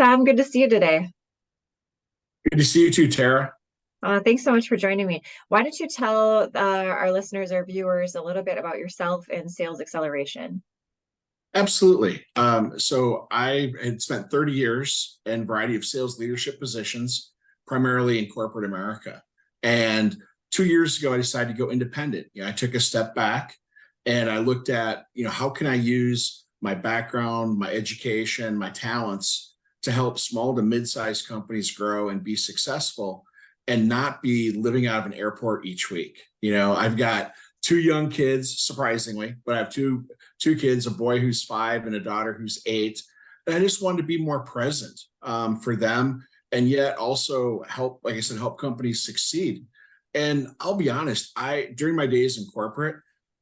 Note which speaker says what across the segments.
Speaker 1: Tom, good to see you today.
Speaker 2: Good to see you too, Tara.
Speaker 1: Thanks so much for joining me. Why don't you tell our listeners, our viewers, a little bit about yourself and sales acceleration?
Speaker 2: Absolutely. So I had spent 30 years in a variety of sales leadership positions, primarily in corporate America. And 2 years ago, I decided to go independent. I took a step back and I looked at, how can I use my background, my education, my talents to help small to mid-sized companies grow and be successful and not be living out of an airport each week. I've got two young kids, surprisingly, but I have two kids, a boy who's 5 and a daughter who's 8. And I just wanted to be more present for them and yet also help, like I said, help companies succeed. And I'll be honest, during my days in corporate,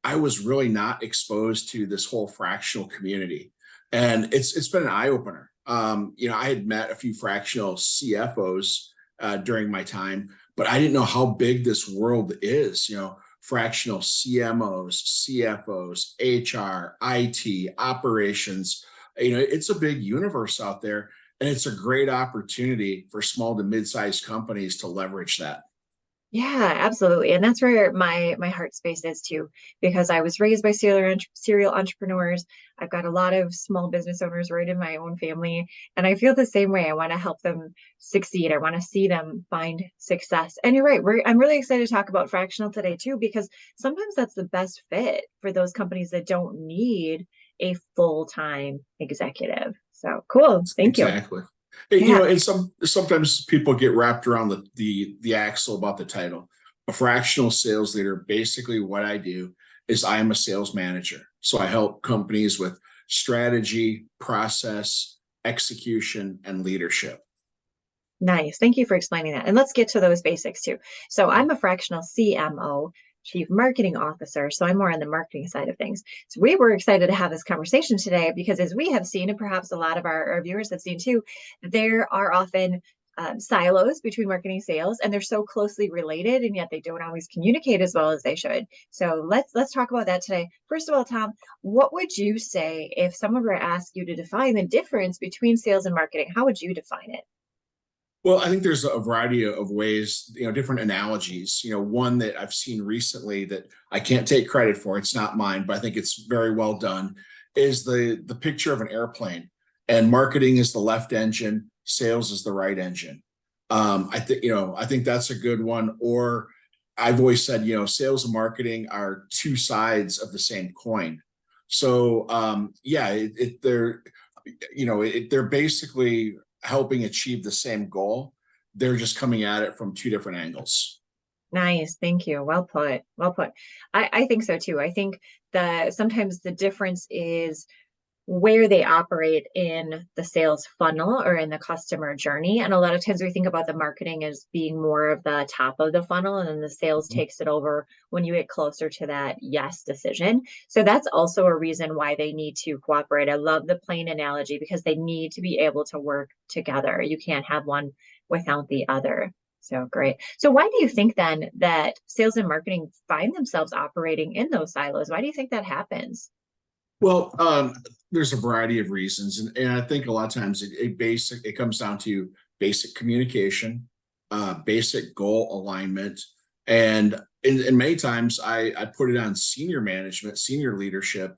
Speaker 2: I was really not exposed to this whole fractional community. And it's been an eye-opener. I had met a few fractional CFOs during my time, but I didn't know how big this world is. Fractional CMOs, CFOs, HR, IT, operations. It's a big universe out there, and it's a great opportunity for small to mid-sized companies to leverage that.
Speaker 1: Yeah, absolutely. And that's where my heart space is too, because I was raised by serial entrepreneurs. I've got a lot of small business owners right in my own family, and I feel the same way. I want to help them succeed. I want to see them find success. And you're right, I'm really excited to talk about fractional today too, because sometimes that's the best fit for those companies that don't need a full-time executive. So cool. Thank you.
Speaker 2: Exactly.
Speaker 1: Yeah.
Speaker 2: And sometimes people get wrapped around the axle about the title. A fractional sales leader, basically what I do is I am a sales manager. So I help companies with strategy, process, execution, and leadership.
Speaker 1: Nice. Thank you for explaining that. And let's get to those basics too. So I'm a fractional CMO, Chief Marketing Officer. So I'm more on the marketing side of things. So we were excited to have this conversation today because as we have seen, and perhaps a lot of our viewers have seen too, there are often silos between marketing sales, and they're so closely related, and yet they don't always communicate as well as they should. So let's talk about that today. First of all, Tom, what would you say if someone were to ask you to define the difference between sales and marketing? How would you define it?
Speaker 2: Well, I think there's a variety of ways, different analogies. One that I've seen recently that I can't take credit for, it's not mine, but I think it's very well done, is the picture of an airplane. And marketing is the left engine, sales is the right engine. I think that's a good one. Or I've always said, sales and marketing are two sides of the same coin. So yeah, they're basically helping achieve the same goal. They're just coming at it from two different angles.
Speaker 1: Nice. Thank you. Well put. Well put. I think so too. I think that sometimes the difference is where they operate in the sales funnel or in the customer journey. And a lot of times we think about the marketing as being more of the top of the funnel, and then the sales takes it over when you get closer to that yes decision. So that's also a reason why they need to cooperate. I love the plane analogy because they need to be able to work together. You can't have one without the other. So great. So why do you think then that sales and marketing find themselves operating in those silos? Why do you think that happens?
Speaker 2: Well, there's a variety of reasons, and I think a lot of times it comes down to basic communication, basic goal alignment, and many times I put it on senior management, senior leadership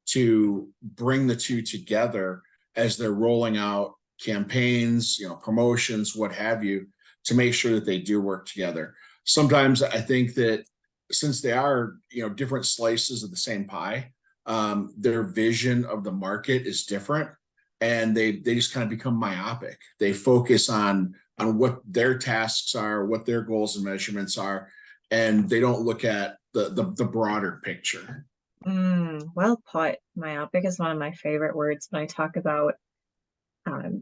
Speaker 2: to bring the two together as they're rolling out campaigns, promotions, what have you, to make sure that they do work together. Sometimes I think that since they are, different slices of the same pie, their vision of the market is different, and they just kind of become myopic. They focus on what their tasks are, what their goals and measurements are, and they don't look at the broader picture.
Speaker 1: Well put. Myopic is one of my favorite words when I talk about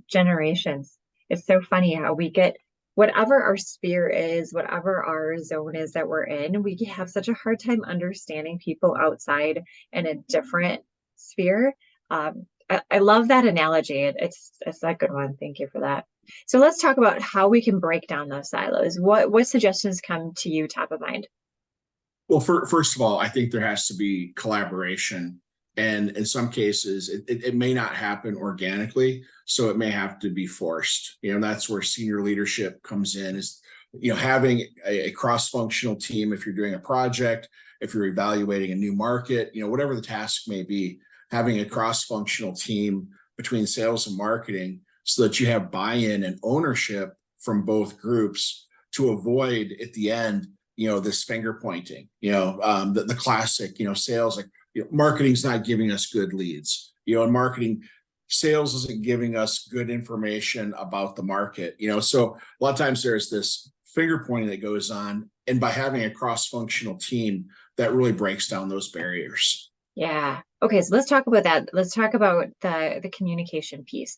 Speaker 1: generations. It's so funny how we get whatever our sphere is, whatever our zone is that we're in, we have such a hard time understanding people outside in a different sphere. I love that analogy. It's a good one. Thank you for that. So let's talk about how we can break down those silos. What suggestions come to you top of mind?
Speaker 2: Well, first of all, I think there has to be collaboration And in some cases, it may not happen organically. So it may have to be forced. That's where senior leadership comes in, is, having a cross-functional team. If you're doing a project, if you're evaluating a new market, whatever the task may be, having a cross-functional team between sales and marketing so that you have buy-in and ownership from both groups, to avoid at the end, this finger pointing, the classic, sales, like, marketing's not giving us good leads, and marketing, sales isn't giving us good information about the market, so a lot of times there's this finger pointing that goes on, and by having a cross-functional team, that really breaks down those barriers.
Speaker 1: Yeah. Okay, so let's talk about that. Let's talk about the communication piece.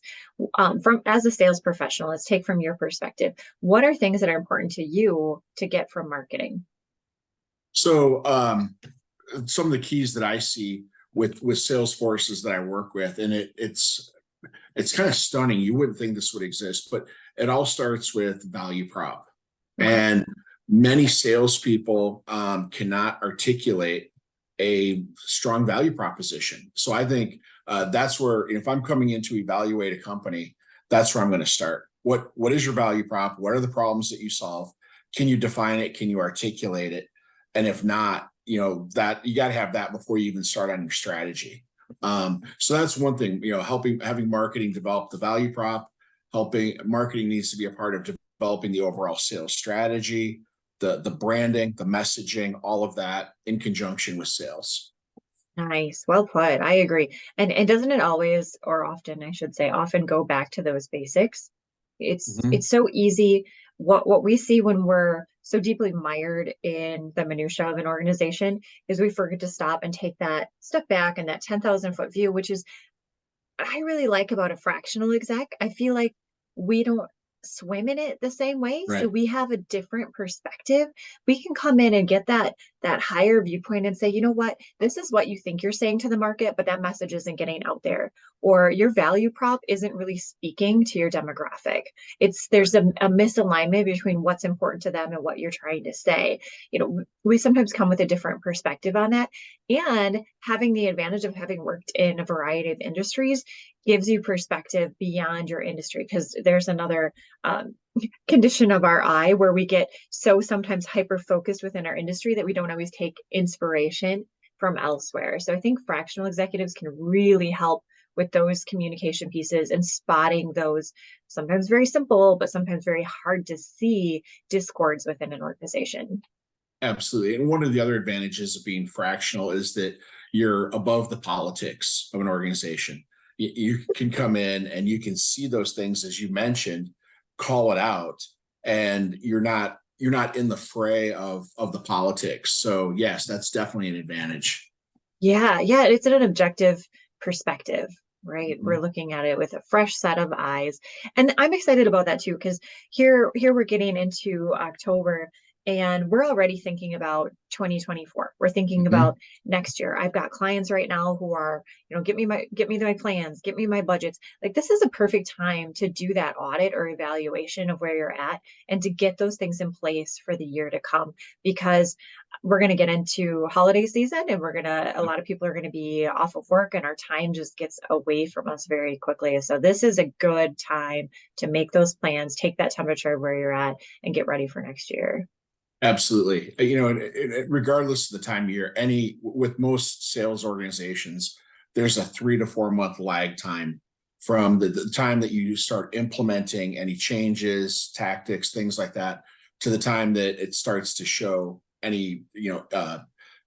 Speaker 1: From as a sales professional, let's take from your perspective. What are things that are important to you to get from marketing?
Speaker 2: So some of the keys that I see with sales forces that I work with, and it's kind of stunning. You wouldn't think this would exist, but it all starts with value prop.
Speaker 1: Okay.
Speaker 2: And many salespeople cannot articulate a strong value proposition. So I think that's where, if I'm coming in to evaluate a company, that's where I'm going to start. What is your value prop? What are the problems that you solve? Can you define it? Can you articulate it? And if not, that you got to have that before you even start on your strategy. So that's one thing, having marketing develop the value prop. Helping marketing needs to be a part of developing the overall sales strategy, the branding, the messaging, all of that in conjunction with sales.
Speaker 1: Nice. Well put. I agree. And doesn't it always, or often, I should say, often go back to those basics? It's so easy. What we see when we're so deeply mired in the minutia of an organization is we forget to stop and take that step back and that 10,000-foot view, which is I really like about a fractional exec. I feel like we don't swim in it the same way. So
Speaker 2: Right.
Speaker 1: we have a different perspective. We can come in and get that higher viewpoint and say, you know what, this is what you think you're saying to the market, but that message isn't getting out there. Or your value prop isn't really speaking to your demographic. There's a misalignment between what's important to them and what you're trying to say. We sometimes come with a different perspective on that. And having the advantage of having worked in a variety of industries gives you perspective beyond your industry, because there's another condition of our eye where we get so sometimes hyper focused within our industry that we don't always take inspiration from elsewhere. So I think fractional executives can really help with those communication pieces and spotting those sometimes very simple, but sometimes very hard to see discords within an organization.
Speaker 2: Absolutely. And one of the other advantages of being fractional is that you're above the politics of an organization. You can come in and you can see those things, as you mentioned, call it out, and you're not in the fray of the politics. So yes, that's definitely an advantage.
Speaker 1: Yeah, it's an objective perspective, right?
Speaker 2: Mhm.
Speaker 1: We're looking at it with a fresh set of eyes. And I'm excited about that too, because here we're getting into October and we're already thinking about 2024. We're thinking
Speaker 2: Mhm.
Speaker 1: about next year. I've got clients right now who are, get me my plans, get me my budgets. Like this is a perfect time to do that audit or evaluation of where you're at and to get those things in place for the year to come, because we're going to get into holiday season and a lot of people are going to be off of work and our time just gets away from us very quickly. So this is a good time to make those plans, take that temperature of where you're at and get ready for next year.
Speaker 2: Absolutely. Regardless of the time of year, with most sales organizations, there's a 3 to 4 month lag time from the time that you start implementing any changes, tactics, things like that, to the time that it starts to show any,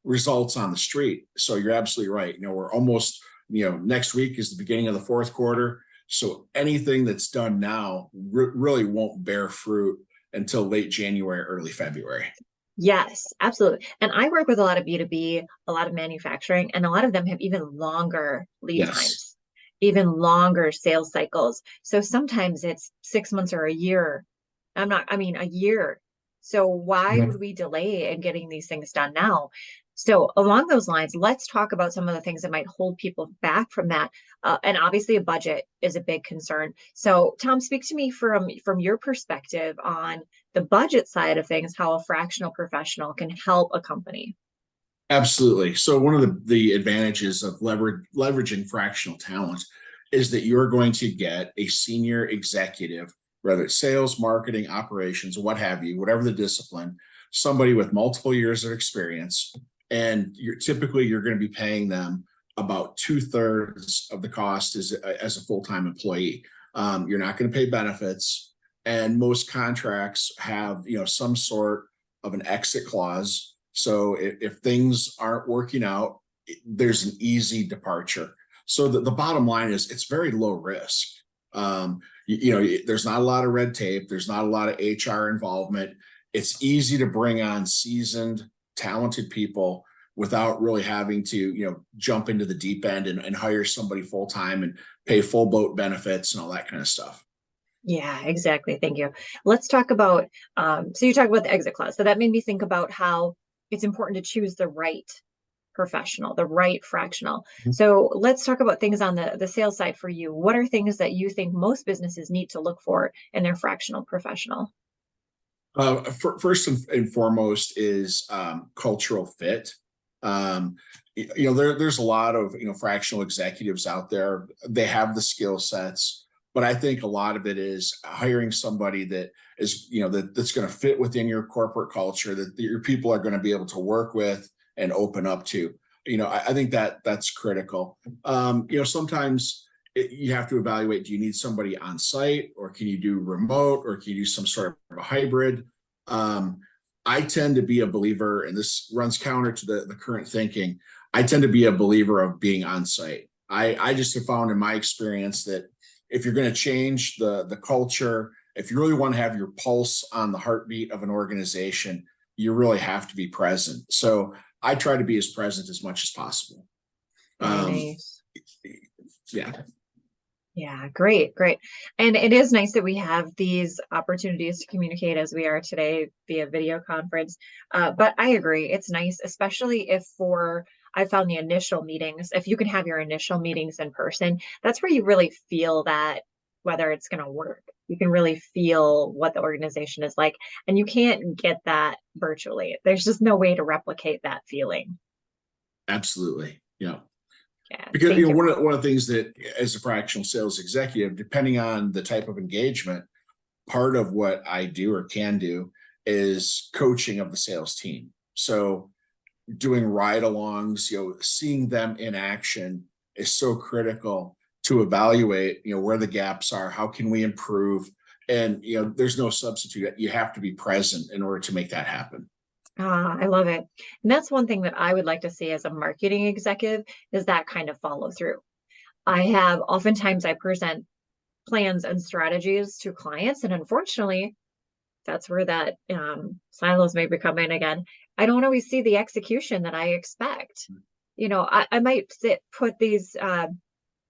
Speaker 2: results on the street. So you're absolutely right. We're almost, next week is the beginning of the fourth quarter. So anything that's done now really won't bear fruit until late January, early February.
Speaker 1: Yes, absolutely. And I work with a lot of B2B, a lot of manufacturing, and a lot of them have even longer lead
Speaker 2: Yes.
Speaker 1: times, even longer sales cycles. So sometimes it's 6 months or a year. A year. So why
Speaker 2: Mhm.
Speaker 1: would we delay in getting these things done now? So along those lines, let's talk about some of the things that might hold people back from that. And obviously, a budget is a big concern. So, Tom, speak to me from your perspective on the budget side of things, how a fractional professional can help a company.
Speaker 2: Absolutely. So one of the advantages of leveraging fractional talent is that you're going to get a senior executive, whether it's sales, marketing, operations, what have you, whatever the discipline, somebody with multiple years of experience, and you're going to be paying them about 2/3 of the cost as a full-time employee. You're not going to pay benefits, and most contracts have some sort of an exit clause. So if things aren't working out, there's an easy departure. So the bottom line is it's very low risk. There's not a lot of red tape. There's not a lot of HR involvement. It's easy to bring on seasoned, talented people without really having to, jump into the deep end and hire somebody full time and pay full boat benefits and all that kind of stuff.
Speaker 1: Yeah, exactly. Thank you. Let's talk about, so you talk about the exit clause. So that made me think about how it's important to choose the right professional, the right fractional. So let's talk about things on the sales side for you. What are things that you think most businesses need to look for in their fractional professional?
Speaker 2: First and foremost is cultural fit. There's a lot of fractional executives out there. They have the skill sets, but I think a lot of it is hiring somebody that is that's going to fit within your corporate culture, that your people are going to be able to work with and open up to. I think that's critical. Sometimes you have to evaluate, do you need somebody on site, or can you do remote, or can you do some sort of a hybrid? I tend to be a believer, and this runs counter to the current thinking. I tend to be a believer of being on site. I just have found in my experience that if you're going to change the culture, if you really want to have your pulse on the heartbeat of an organization, you really have to be present. So I try to be as present as much as possible.
Speaker 1: Very
Speaker 2: Um,
Speaker 1: nice.
Speaker 2: yeah.
Speaker 1: Yeah, great, great. And it is nice that we have these opportunities to communicate as we are today via video conference. But I agree, it's nice, especially if I found the initial meetings, if you can have your initial meetings in person, that's where you really feel that whether it's going to work. You can really feel what the organization is like, and you can't get that virtually. There's just no way to replicate that feeling.
Speaker 2: Absolutely. Yeah.
Speaker 1: Yeah,
Speaker 2: Because
Speaker 1: thank you.
Speaker 2: one of the things that, as a fractional sales executive, depending on the type of engagement, part of what I do or can do is coaching of the sales team. So doing ride-alongs, seeing them in action is so critical to evaluate, where the gaps are, how can we improve, and there's no substitute. You have to be present in order to make that happen.
Speaker 1: I love it. And that's one thing that I would like to see as a marketing executive is that kind of follow through. Oftentimes I present plans and strategies to clients, and unfortunately, that's where that silos may be coming again. I don't always see the execution that I expect. I might put these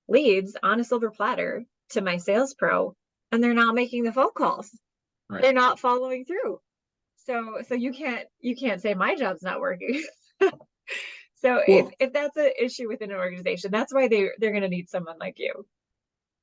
Speaker 1: leads on a silver platter to my sales pro, and they're not making the phone calls.
Speaker 2: Right.
Speaker 1: They're not following through. So you can't say my job's not working. So if
Speaker 2: Well,
Speaker 1: if that's an issue within an organization, that's why they're going to need someone like you.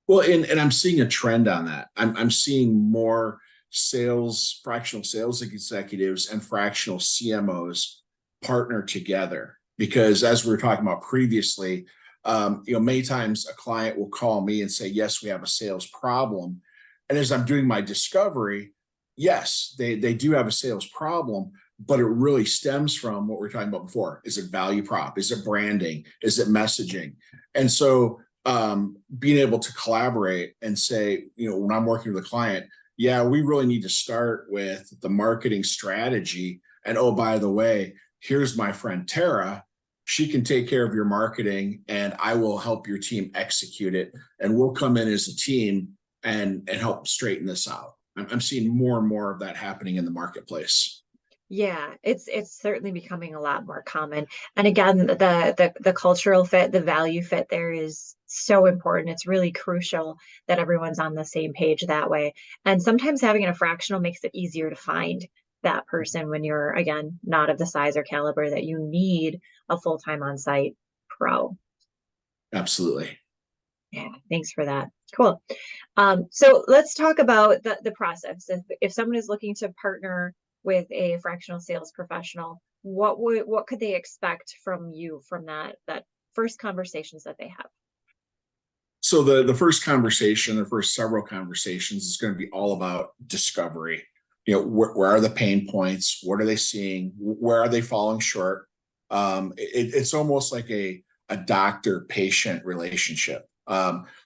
Speaker 2: and I'm seeing a trend on that. I'm seeing more fractional sales executives and fractional CMOs partner together, because as we were talking about previously, many times a client will call me and say, yes, we have a sales problem. And as I'm doing my discovery, yes, they do have a sales problem, but it really stems from what we were talking about before. Is it value prop? Is it branding? Is it messaging? And so being able to collaborate and say, when I'm working with a client, yeah, we really need to start with the marketing strategy. And oh, by the way, here's my friend Terra. She can take care of your marketing, and I will help your team execute it. And we'll come in as a team and help straighten this out. I'm seeing more and more of that happening in the marketplace.
Speaker 1: Yeah, it's certainly becoming a lot more common. And again, the cultural fit, the value fit there is so important. It's really crucial that everyone's on the same page that way. And sometimes having a fractional makes it easier to find that person when you're, again, not of the size or caliber that you need a full-time on-site pro.
Speaker 2: Absolutely.
Speaker 1: Yeah, thanks for that. Cool. So let's talk about the process. If someone is looking to partner with a fractional sales professional, what could they expect from you from that first conversations that they have?
Speaker 2: So the first conversation, the first several conversations is going to be all about discovery. Where are the pain points? What are they seeing? Where are they falling short? It's almost like a doctor-patient relationship.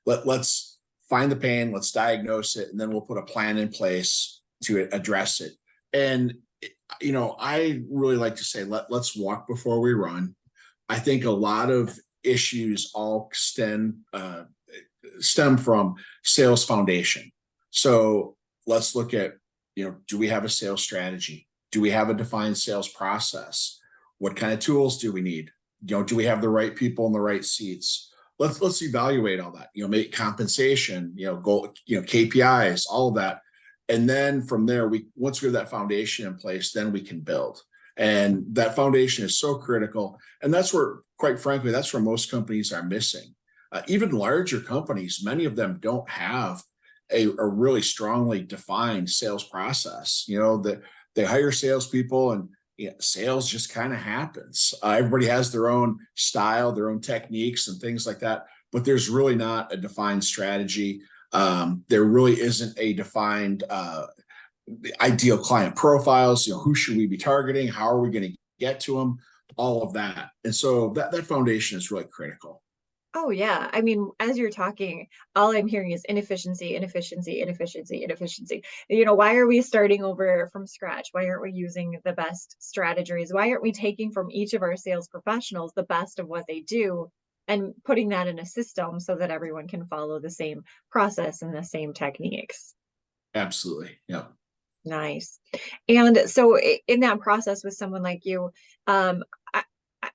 Speaker 2: Let's find the pain, let's diagnose it, and then we'll put a plan in place to address it. And I really like to say, let's walk before we run. I think a lot of issues all stem from sales foundation. So let's look at, do we have a sales strategy? Do we have a defined sales process? What kind of tools do we need? Do we have the right people in the right seats? Let's evaluate all that. Make compensation, goal, KPIs, all of that. And then from there, once we have that foundation in place, then we can build. And that foundation is so critical. And that's where, quite frankly, that's where most companies are missing. Even larger companies, many of them don't have a really strongly defined sales process. That they hire salespeople, and sales just kind of happens. Everybody has their own style, their own techniques, and things like that. But there's really not a defined strategy. There really isn't a defined ideal client profiles. Who should we be targeting? How are we going to get to them? All of that. And so that foundation is really critical.
Speaker 1: Oh yeah. I mean, as you're talking, all I'm hearing is inefficiency, inefficiency, inefficiency, inefficiency. Why are we starting over from scratch? Why aren't we using the best strategies? Why aren't we taking from each of our sales professionals the best of what they do and putting that in a system so that everyone can follow the same process and the same techniques?
Speaker 2: Absolutely. Yeah.
Speaker 1: Nice. And so in that process with someone like you, um, I,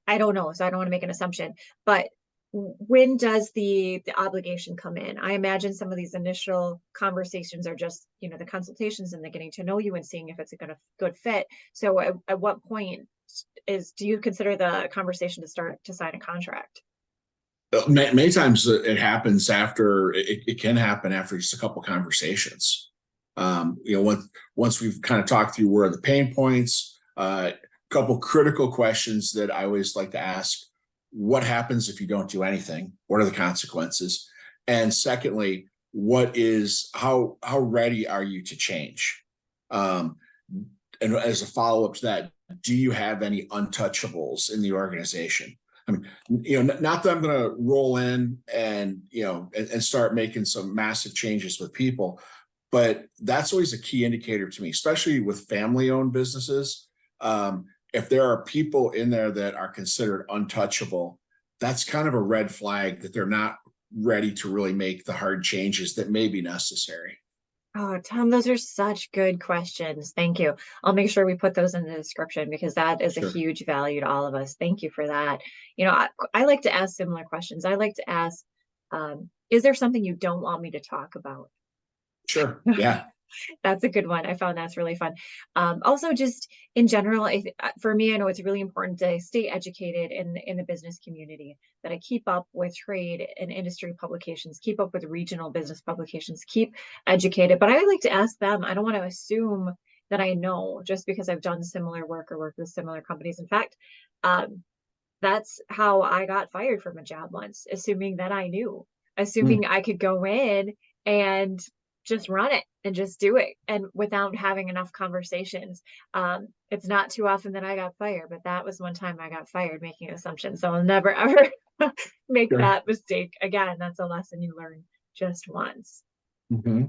Speaker 1: I don't know, so I don't want to make an assumption, but when does the obligation come in? I imagine some of these initial conversations are just, the consultations and the getting to know you and seeing if it's a good fit. So at what point do you consider the conversation to start to sign a contract?
Speaker 2: Many times it happens after, it can happen after just a couple conversations. Once we've kind of talked through where are the pain points, a couple critical questions that I always like to ask: what happens if you don't do anything? What are the consequences? And secondly, how ready are you to change? And as a follow-up to that, do you have any untouchables in the organization? I mean, not that I'm going to roll in and start making some massive changes with people, but that's always a key indicator to me, especially with family-owned businesses. If there are people in there that are considered untouchable, that's kind of a red flag that they're not ready to really make the hard changes that may be necessary.
Speaker 1: Oh, Tom, those are such good questions. Thank you. I'll make sure we put those in the description because that is a
Speaker 2: Sure.
Speaker 1: huge value to all of us. Thank you for that. I like to ask similar questions. I like to ask, is there something you don't want me to talk about?
Speaker 2: Sure. Yeah.
Speaker 1: That's a good one. I found that's really fun. Also, just in general, for me, I know it's really important to stay educated in the business community, that I keep up with trade and industry publications, keep up with regional business publications, keep educated. But I like to ask them. I don't want to assume that I know just because I've done similar work or worked with similar companies. In fact, that's how I got fired from a job once, assuming that I knew, assuming I could go in and just run it and just do it and without having enough conversations. It's not too often that I got fired, but that was one time I got fired making assumptions. So I'll never ever make
Speaker 2: Sure.
Speaker 1: that mistake again. That's a lesson you learn just once.
Speaker 2: Mm-hmm.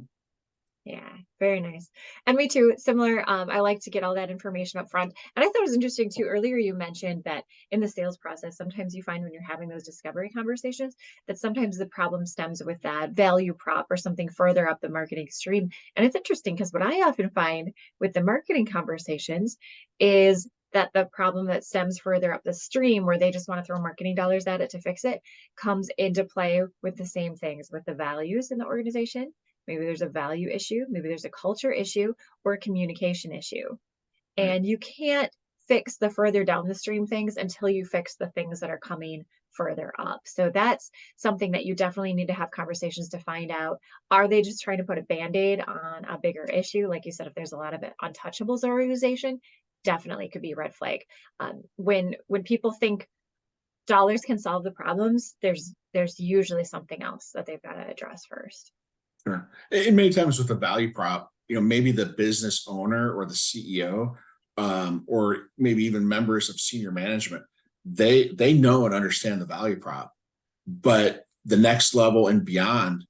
Speaker 1: Yeah, very nice. And me too, similar. I like to get all that information up front. And I thought it was interesting too. Earlier, you mentioned that in the sales process, sometimes you find when you're having those discovery conversations that sometimes the problem stems with that value prop or something further up the marketing stream. And it's interesting because what I often find with the marketing conversations is that the problem that stems further up the stream, where they just want to throw marketing dollars at it to fix it, comes into play with the same things, with the values in the organization. Maybe there's a value issue, maybe there's a culture issue or a communication issue.
Speaker 2: Right.
Speaker 1: And you can't fix the further down the stream things until you fix the things that are coming further up. So that's something that you definitely need to have conversations to find out. Are they just trying to put a band-aid on a bigger issue? Like you said, if there's a lot of untouchables in organization, definitely could be a red flag. When people think dollars can solve the problems, there's usually something else that they've got to address first.
Speaker 2: Sure. And many times with the value prop, maybe the business owner or the CEO, or maybe even members of senior management, they know and understand the value prop, but the next level and beyond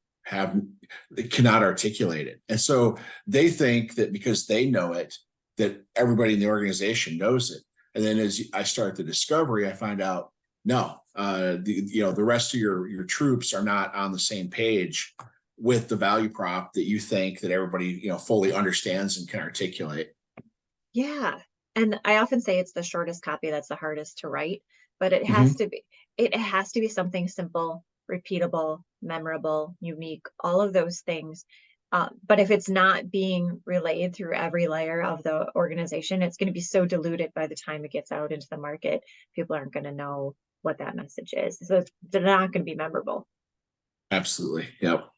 Speaker 2: they cannot articulate it. And so they think that because they know it, that everybody in the organization knows it. And then as I start the discovery, I find out, no, the rest of your troops are not on the same page with the value prop that you think that everybody, fully understands and can articulate.
Speaker 1: Yeah. And I often say it's the shortest copy that's the hardest to write, but
Speaker 2: Mhm.
Speaker 1: it has to be something simple, repeatable, memorable, unique, all of those things. But if it's not being relayed through every layer of the organization, it's going to be so diluted by the time it gets out into the market. People aren't going to know what that message is. So they're not going to be memorable.
Speaker 2: Absolutely. Yep.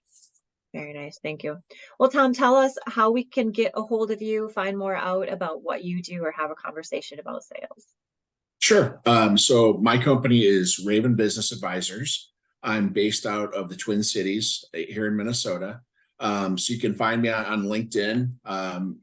Speaker 1: Very nice. Thank you. Well, Tom, tell us how we can get a hold of you, find more out about what you do, or have a conversation about sales.
Speaker 2: Sure. So my company is Raven Business Advisors. I'm based out of the Twin Cities here in Minnesota. So you can find me on LinkedIn,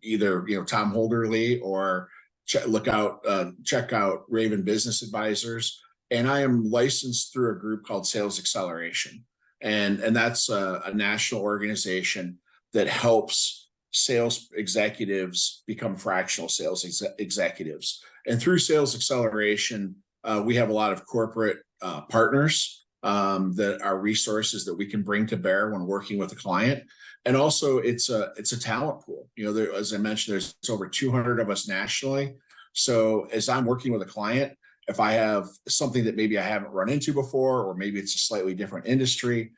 Speaker 2: either Tom Hoelderle, or check out Raven Business Advisors. And I am licensed through a group called Sales Acceleration, and that's a national organization that helps sales executives become fractional sales executives. And through Sales Acceleration, we have a lot of corporate partners that are resources that we can bring to bear when working with a client. And also, it's a talent pool. As I mentioned, there's over 200 of us nationally. So as I'm working with a client, if I have something that maybe I haven't run into before, or maybe it's a slightly different industry,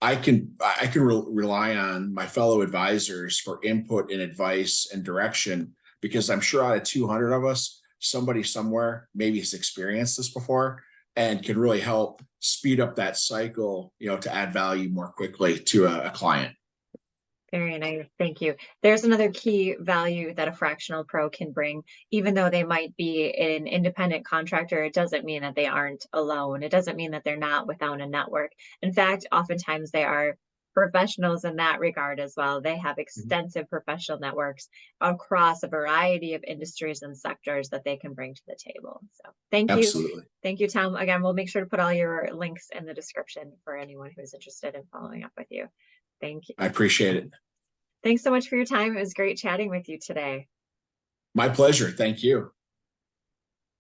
Speaker 2: I can rely on my fellow advisors for input and advice and direction, because I'm sure out of 200 of us, somebody somewhere maybe has experienced this before and can really help speed up that cycle, to add value more quickly to a client.
Speaker 1: Very nice. Thank you. There's another key value that a fractional pro can bring. Even though they might be an independent contractor, it doesn't mean that they aren't alone. It doesn't mean that they're not without a network. In fact, oftentimes they are professionals in that regard as well. They have extensive professional networks across a variety of industries and sectors that they can bring to the table. So thank you.
Speaker 2: Absolutely.
Speaker 1: Thank you, Tom. Again, we'll make sure to put all your links in the description for anyone who's interested in following up with you. Thank you.
Speaker 2: I appreciate it.
Speaker 1: Thanks so much for your time. It was great chatting with you today.
Speaker 2: My pleasure. Thank you.